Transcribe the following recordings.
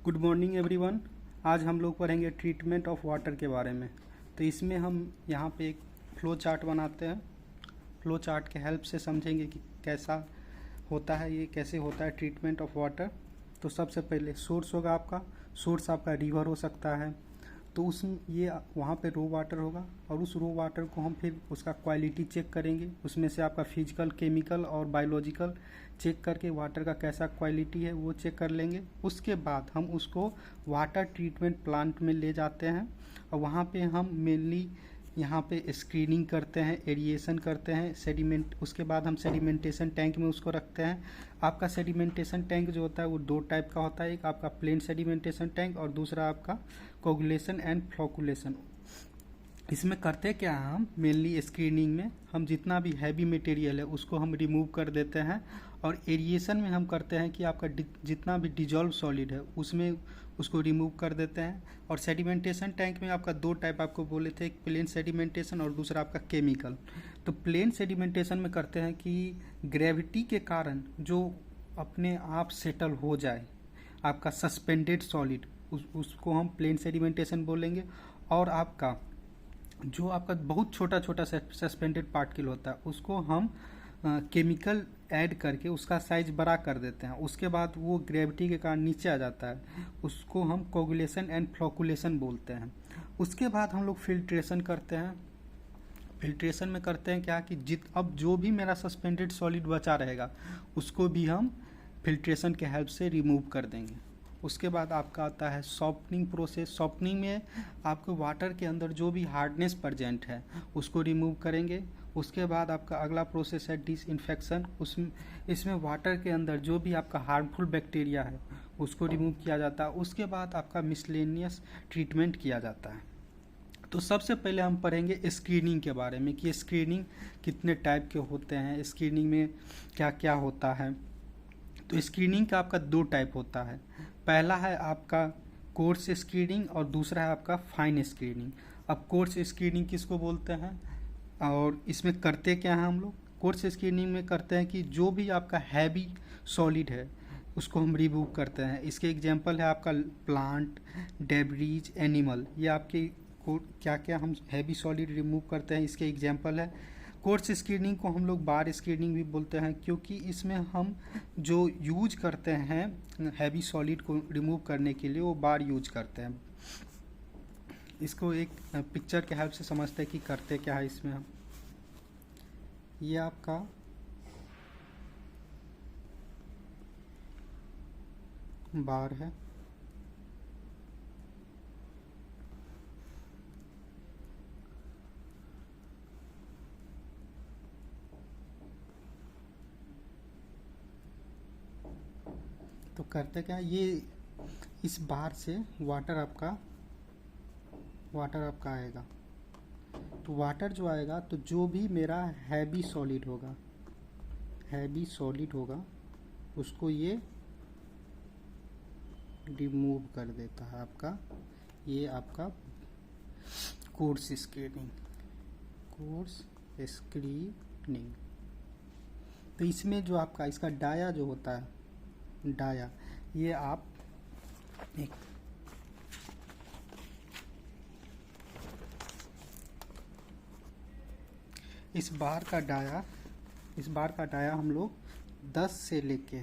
Good morning everyone. आज हम लोग पढ़ेंगे ट्रीटमेंट ऑफ वाटर के बारे में। तो इसमें हम यहाँ पे एक फ्लो चार्ट बनाते हैं। फ्लो चार्ट के हेल्प से समझेंगे कि कैसा होता है, ये कैसे होता है ट्रीटमेंट ऑफ वाटर। तो सबसे पहले सोर्स होगा आपका, सोर्स आपका रिवर हो सकता है। तो उस ये वहाँ पे रो वाटर होगा और उस रो वाटर को हम फिर उसका क्वालिटी चेक करेंगे। उसमें से आपका फिजिकल, केमिकल और बायोलॉजिकल चेक करके वाटर का कैसा क्वालिटी है वो चेक कर लेंगे। उसके बाद हम उसको वाटर ट्रीटमेंट प्लांट में ले जाते हैं और वहाँ पे हम मेनली यहाँ पे स्क्रीनिंग करते हैं, एरिएशन करते हैं, सेडिमेंट। उसके बाद हम सेडिमेंटेशन टैंक में उसको रखते हैं। आपका सेडिमेंटेशन टैंक जो होता है वो दो टाइप का होता है, एक आपका प्लेन सेडिमेंटेशन टैंक और दूसरा आपका कोगुलेशन एंड फ्लोकुलेशन। इसमें करते क्या है, हम मेनली स्क्रीनिंग में हम जितना भी हैवी मटेरियल है उसको हम रिमूव कर देते हैं और एरिएशन में हम करते हैं कि आपका जितना भी डिजॉल्व सॉलिड है उसमें उसको रिमूव कर देते हैं। और सेडिमेंटेशन टैंक में आपका दो टाइप आपको बोले थे, एक प्लेन सेडिमेंटेशन और दूसरा आपका केमिकल। तो प्लेन सेडिमेंटेशन में करते हैं कि ग्रेविटी के कारण जो अपने आप सेटल हो जाए आपका सस्पेंडेड सॉलिड, उसको हम प्लेन सेडिमेंटेशन बोलेंगे। और आपका जो आपका बहुत छोटा छोटा सस्पेंडेड पार्टिकल होता है उसको हम केमिकल ऐड करके उसका साइज बड़ा कर देते हैं। उसके बाद वो ग्रेविटी के कारण नीचे आ जाता है, उसको हम कोगुलेशन एंड फ्लोकुलेशन बोलते हैं। उसके बाद हम लोग फिल्ट्रेशन करते हैं। फिल्ट्रेशन में करते हैं क्या कि अब जो भी मेरा सस्पेंडेड सॉलिड बचा रहेगा उसको भी हम फिल्ट्रेशन के हेल्प से रिमूव कर देंगे। उसके बाद आपका आता है सॉफ्टनिंग प्रोसेस। सॉफ्टनिंग में आपको वाटर के अंदर जो भी हार्डनेस प्रेजेंट है उसको रिमूव करेंगे। उसके बाद आपका अगला प्रोसेस है डिसइंफेक्शन। इसमें वाटर के अंदर जो भी आपका हार्मफुल बैक्टीरिया है उसको रिमूव किया जाता है। उसके बाद आपका मिसलेनियस ट्रीटमेंट किया जाता है। तो सबसे पहले हम पढ़ेंगे स्क्रीनिंग के बारे में कि स्क्रीनिंग कितने टाइप के होते हैं, स्क्रीनिंग में क्या क्या होता है। तो स्क्रीनिंग का आपका दो टाइप होता है। पहला है आपका कोर्स स्क्रीनिंग और दूसरा है आपका फाइन स्क्रीनिंग। अब कोर्स स्क्रीनिंग किसको बोलते हैं और इसमें करते क्या हैं हम लोग? कोर्स स्क्रीनिंग में करते हैं कि जो भी आपका हैवी सॉलिड है उसको हम रिमूव करते हैं। इसके एग्जांपल है आपका प्लांट, डेब्रीज, एनिमल। ये आपके क्या क्या हम हैवी सॉलिड रिमूव करते हैं, इसके एग्जांपल है। कोर्स स्क्रीनिंग को हम लोग बार स्क्रीनिंग भी बोलते हैं क्योंकि इसमें हम जो यूज करते हैं हैवी सॉलिड को रिमूव करने के लिए वो बार यूज करते हैं। इसको एक पिक्चर के हेल्प से समझते हैं कि करते क्या है इसमें हम। ये आपका बार है, तो करते क्या, ये इस बार से वाटर आपका आएगा। तो वाटर जो आएगा तो जो भी मेरा हैवी सॉलिड होगा उसको ये रिमूव कर देता है आपका। ये आपका कोर्स स्क्रीनिंग। तो इसमें जो आपका इसका डाया जो होता है, डाया, ये आप एक इस बार का डाया हम लोग 10 से लेके,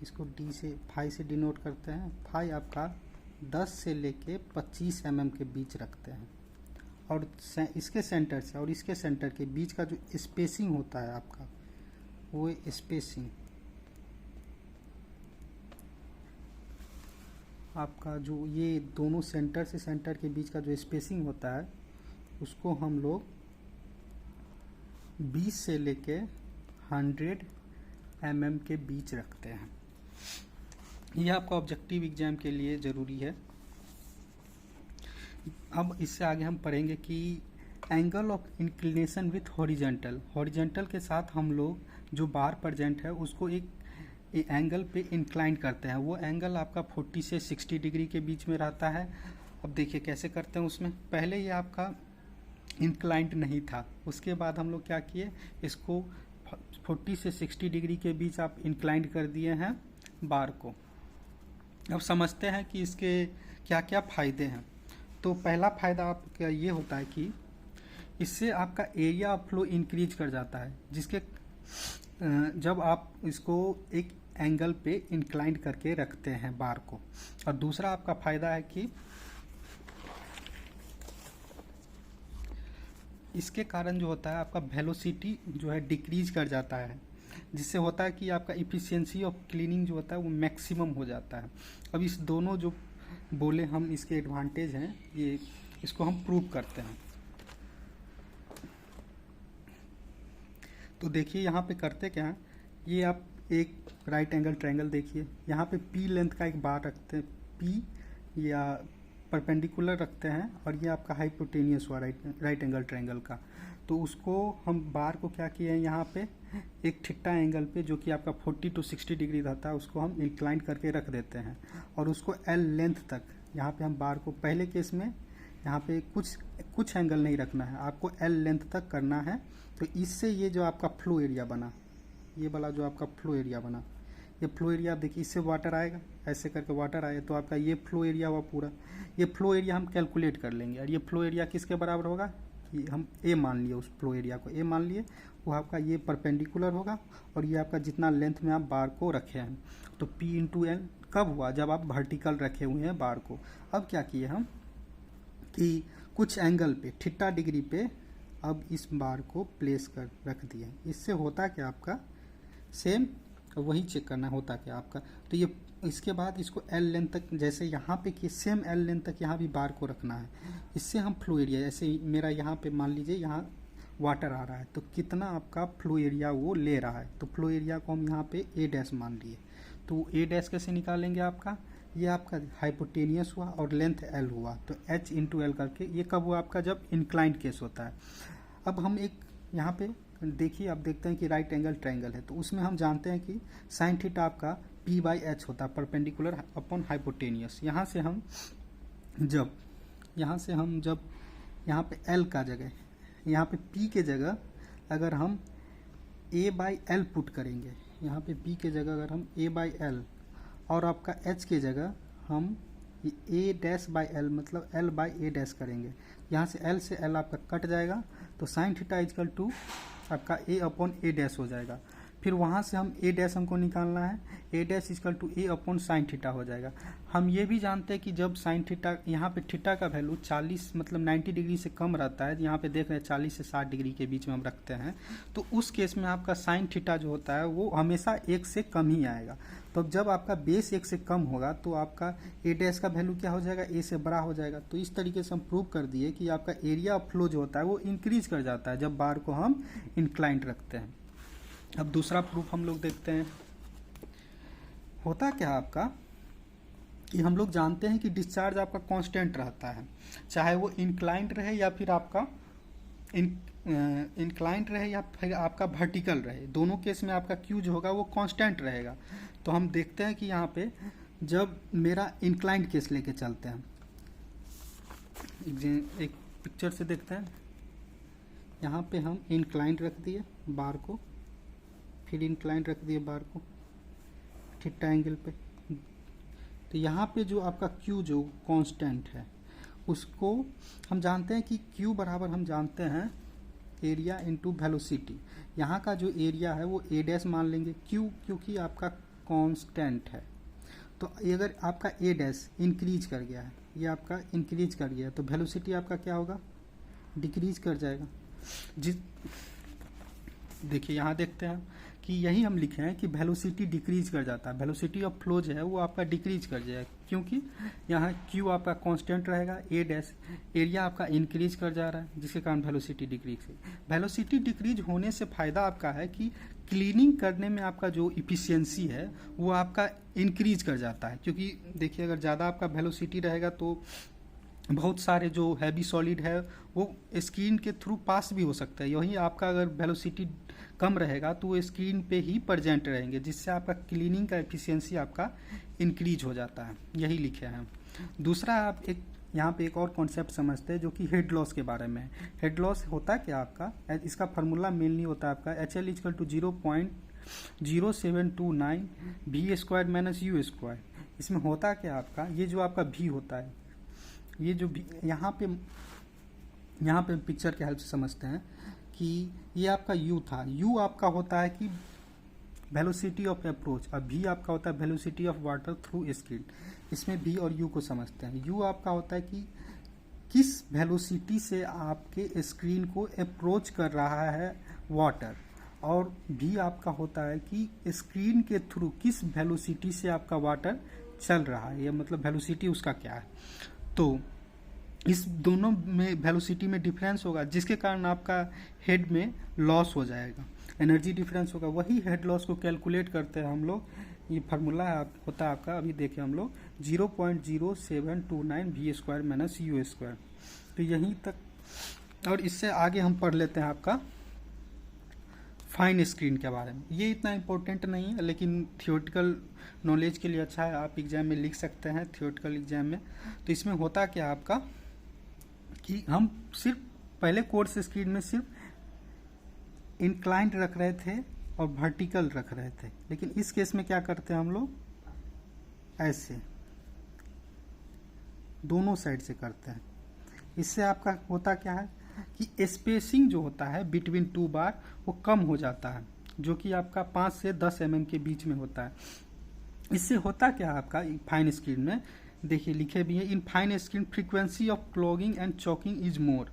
इसको डी से 5 से डिनोट करते हैं। 5 आपका 10 से लेके 25 mm के बीच रखते हैं। और इसके सेंटर से और इसके सेंटर के बीच का जो स्पेसिंग होता है आपका, वो स्पेसिंग आपका जो ये दोनों सेंटर से सेंटर के बीच का जो स्पेसिंग होता है उसको हम लोग 20 से लेके 100 mm के बीच रखते हैं। यह आपका ऑब्जेक्टिव एग्जाम के लिए ज़रूरी है। अब इससे आगे हम पढ़ेंगे कि angle of inclination with horizontal के साथ हम लोग जो बार प्रेजेंट है उसको एक एंगल पे इंक्लाइन करते हैं। वो एंगल आपका 40 से 60 डिग्री के बीच में रहता है। अब देखिए कैसे करते हैं उसमें। पहले ये आपका इंक्लाइंट नहीं था, उसके बाद हम लोग क्या किए, इसको 40 से 60 डिग्री के बीच आप इंक्लाइंट कर दिए हैं बार को। अब समझते हैं कि इसके क्या क्या फ़ायदे हैं। तो पहला फ़ायदा आपका ये होता है कि इससे आपका एरिया ऑफ फ्लो इंक्रीज कर जाता है, जिसके जब आप इसको एक एंगल पे इंक्लाइन करके रखते हैं बार को। और दूसरा आपका फ़ायदा है कि इसके कारण जो होता है आपका वेलोसिटी जो है डिक्रीज कर जाता है, जिससे होता है कि आपका इफ़िशियंसी ऑफ क्लीनिंग जो होता है वो मैक्सिमम हो जाता है। अब इस दोनों जो बोले हम इसके एडवांटेज हैं, ये इसको हम प्रूव करते हैं। तो देखिए यहाँ पे करते क्या है, ये आप एक राइट एंगल ट्रायंगल देखिए, यहाँ पे पी लेंथ का एक बार रखते हैं, पी या परपेंडिकुलर रखते हैं, और ये आपका हाइपोटेनियस हुआ राइट एंगल ट्रायंगल का। तो उसको हम बार को क्या किए हैं, यहाँ पे एक थीटा एंगल पे जो कि आपका 40 to 60 डिग्री रहता है, उसको हम इंक्लाइन करके रख देते हैं। और उसको एल लेंथ तक यहाँ पे हम बार को, पहले केस में यहाँ पे कुछ एंगल नहीं रखना है, आपको एल लेंथ तक करना है। तो इससे ये जो आपका फ्लो एरिया बना, ये वाला जो आपका फ्लो एरिया बना, ये फ्लो एरिया देखिए, इससे वाटर आएगा, ऐसे करके वाटर आए तो आपका ये फ्लो एरिया हुआ पूरा। ये फ्लो एरिया हम कैलकुलेट कर लेंगे, और ये फ्लो एरिया किसके बराबर होगा, ये हम ए मान लिए, उस फ्लो एरिया को ए मान लिए, वो आपका ये परपेंडिकुलर होगा, और ये आपका जितना लेंथ में आप बार को रखे हैं। तो पी इंटू एल कब हुआ, जब आप वर्टिकल रखे हुए हैं बार को। अब क्या किए हम कि कुछ एंगल पे थीटा डिग्री पे अब इस बार को प्लेस कर रख दिए। इससे होता क्या आपका सेम वही चेक करना होता क्या आपका। तो ये इसके बाद इसको एल लेंथ तक, जैसे यहाँ पे कि सेम एल लेंथ तक यहाँ भी बार को रखना है। इससे हम फ्लो एरिया, जैसे मेरा यहाँ पे मान लीजिए यहाँ वाटर आ रहा है, तो कितना आपका फ्लो एरिया वो ले रहा है, तो फ्लो एरिया को हम यहाँ पे ए डैश मान लिए। तो ए डैश कैसे निकालेंगे आपका, ये आपका हाइपोटेनियस हुआ और लेंथ एल हुआ, तो एच इंटू एल करके, ये कब हुआ आपका, जब इंक्लाइंड केस होता है। अब हम एक यहाँ पे देखिए, आप देखते हैं कि राइट एंगल ट्रायंगल है, तो उसमें हम जानते हैं कि साइन थीटा आपका पी बाई एच होता है, परपेंडिकुलर अपॉन हाइपोटेनियस। यहाँ से हम जब यहाँ पे एल का जगह, यहाँ पे पी के जगह अगर हम ए बाई एल पुट करेंगे, यहाँ पे पी के जगह अगर हम ए बाई एल, और आपका एच के जगह हम ए डैश बाई एल, मतलब एल बाई ए डैश करेंगे। यहाँ से एल से एल आपका कट जाएगा, तो साइन थीटा इजकल टू आपका ए अपॉन ए डैश हो जाएगा। फिर वहाँ से हम ए डैश हमको निकालना है, A dash is equal to A upon sine theta हो जाएगा। हम ये भी जानते हैं कि जब साइन थीटा, यहाँ पे थीटा का वैल्यू 40 मतलब 90 डिग्री से कम रहता है, यहाँ पे देख रहे हैं 40 से 60 डिग्री के बीच में हम रखते हैं, तो उस केस में आपका साइन थीटा जो होता है वो हमेशा 1 से कम ही आएगा। तो जब आपका बेस 1 से कम होगा तो आपका ए डैश का वैल्यू क्या हो जाएगा, ए से बड़ा हो जाएगा। तो इस तरीके से हम प्रूव कर दिए कि आपका एरिया ऑफ फ्लो जो होता है वो इंक्रीज कर जाता है जब बार को हम इंक्लाइंड रखते हैं। अब दूसरा प्रूफ हम लोग देखते हैं। होता क्या आपका कि हम लोग जानते हैं कि डिस्चार्ज आपका कांस्टेंट रहता है, चाहे वो इंक्लाइंड रहे या फिर आपका इंक्लाइंड रहे या फिर आपका वर्टिकल रहे, दोनों केस में आपका क्यू जो होगा वो कांस्टेंट रहेगा। तो हम देखते हैं कि यहाँ पे जब मेरा इंक्लाइंड केस लेके चलते हैं, एक पिक्चर से देखते हैं। यहाँ पे हम इंक्लाइंड रख दिए बार को, फिर इंक्लाइंड रख दिए बार को थीटा एंगल पे। तो यहाँ पे जो आपका Q जो कांस्टेंट है उसको हम जानते हैं कि Q बराबर हम जानते हैं एरिया इनटू वेलोसिटी। यहाँ का जो एरिया है वो ए डैश मान लेंगे, Q क्योंकि आपका कांस्टेंट है। तो अगर आपका ए डैश इंक्रीज कर गया है, ये आपका इंक्रीज कर गया है, तो वेलोसिटी आपका क्या होगा, डिक्रीज कर जाएगा। देखिए यहाँ देखते हैं कि यही हम लिखे हैं कि वेलोसिटी डिक्रीज कर जाता है, वेलोसिटी ऑफ फ्लो जो है वो आपका डिक्रीज कर जाएगा, क्योंकि यहाँ Q आपका कांस्टेंट रहेगा, ए डैश एरिया आपका इंक्रीज कर जा रहा है, जिसके कारण वेलोसिटी डिक्रीज। वेलोसिटी डिक्रीज होने से फायदा आपका है कि क्लीनिंग करने में आपका जो इफिशियंसी है वो आपका इंक्रीज कर जाता है। क्योंकि देखिए अगर ज़्यादा आपका वेलोसिटी रहेगा तो बहुत सारे जो हैवी सॉलिड है वो स्क्रीन के थ्रू पास भी हो सकता है। यही आपका अगर वेलोसिटी कम रहेगा तो वो स्क्रीन पे ही प्रेजेंट रहेंगे, जिससे आपका क्लीनिंग का एफिशिएंसी आपका इंक्रीज हो जाता है। यही लिखे हैं। दूसरा आप एक यहाँ पे एक और कॉन्सेप्ट समझते हैं जो कि हेड लॉस के बारे में है। हेड लॉस होता है क्या आपका, इसका फार्मूला मेनली होता है आपका HL equal to 0.0 0729 V square minus U square. इसमें होता क्या आपका, ये जो आपका भी होता है, ये जो यहाँ पे पिक्चर के हेल्प से समझते हैं कि ये आपका u था। u आपका होता है कि वेलोसिटी ऑफ अप्रोच, और v आपका होता है velocity of water through screen. इसमें v और u को समझते हैं। u आपका होता है कि किस वेलोसिटी से आपके स्क्रीन को अप्रोच कर रहा है वाटर, और v आपका होता है कि स्क्रीन के थ्रू किस वेलोसिटी से आपका वाटर चल रहा है, ये मतलब वेलोसिटी उसका क्या है। तो इस दोनों में वेलोसिटी में डिफरेंस होगा, जिसके कारण आपका हेड में लॉस हो जाएगा, एनर्जी डिफरेंस होगा। वही हेड लॉस को कैलकुलेट करते हैं हम लोग। ये फार्मूला होता है आपका, अभी देखें हम लोग 0.0729 V square minus U square. तो यहीं तक, और इससे आगे हम पढ़ लेते हैं आपका फाइन स्क्रीन के बारे में। ये इतना इम्पोर्टेंट नहीं है, लेकिन थियोरेटिकल नॉलेज के लिए अच्छा है, आप एग्जाम में लिख सकते हैं थियोरेटिकल एग्जाम में। तो इसमें होता क्या आपका कि हम सिर्फ पहले कोर्स स्क्रीन में सिर्फ इंक्लाइंड रख रहे थे और वर्टिकल रख रहे थे, लेकिन इस केस में क्या करते हैं हम लोग, ऐसे दोनों साइड से करते हैं। इससे आपका होता क्या है कि स्पेसिंग जो होता है बिटवीन टू बार वो कम हो जाता है, जो कि आपका 5 से 10 mm के बीच में होता है। इससे होता क्या है आपका फाइन स्क्रीन में, देखिए लिखे भी है, in fine screen frequency of clogging and choking is more.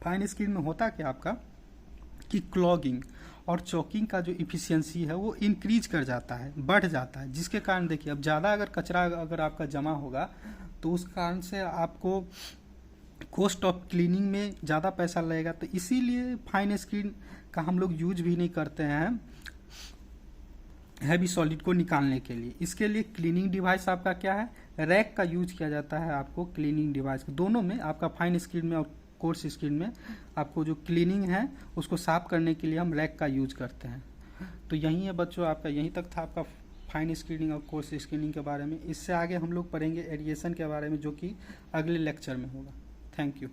Fine screen में होता क्या आपका कि क्लॉगिंग और चॉकिंग का जो इफिशियंसी है वो इंक्रीज कर जाता है, बढ़ जाता है, जिसके कारण देखिए अब ज़्यादा अगर कचरा अगर आपका जमा होगा तो उस कारण से आपको कॉस्ट ऑफ क्लीनिंग में ज़्यादा पैसा लगेगा। तो इसीलिए फाइन स्क्रीन का हम लोग यूज भी नहीं करते हैं हैवी सॉलिड को निकालने के लिए। इसके लिए क्लीनिंग डिवाइस आपका क्या है, रैक का यूज किया जाता है। आपको क्लीनिंग डिवाइस दोनों में, आपका फाइन स्क्रीन में और कोर्स स्क्रीन में, आपको जो क्लीनिंग है उसको साफ करने के लिए हम रैक का यूज करते हैं। तो यही है बच्चों, आपका यहीं तक था आपका फाइन स्क्रीनिंग और कोर्स स्क्रीनिंग के बारे में। इससे आगे हम लोग पढ़ेंगे एरिएशन के बारे में, जो कि अगले लेक्चर में होगा। Thank you.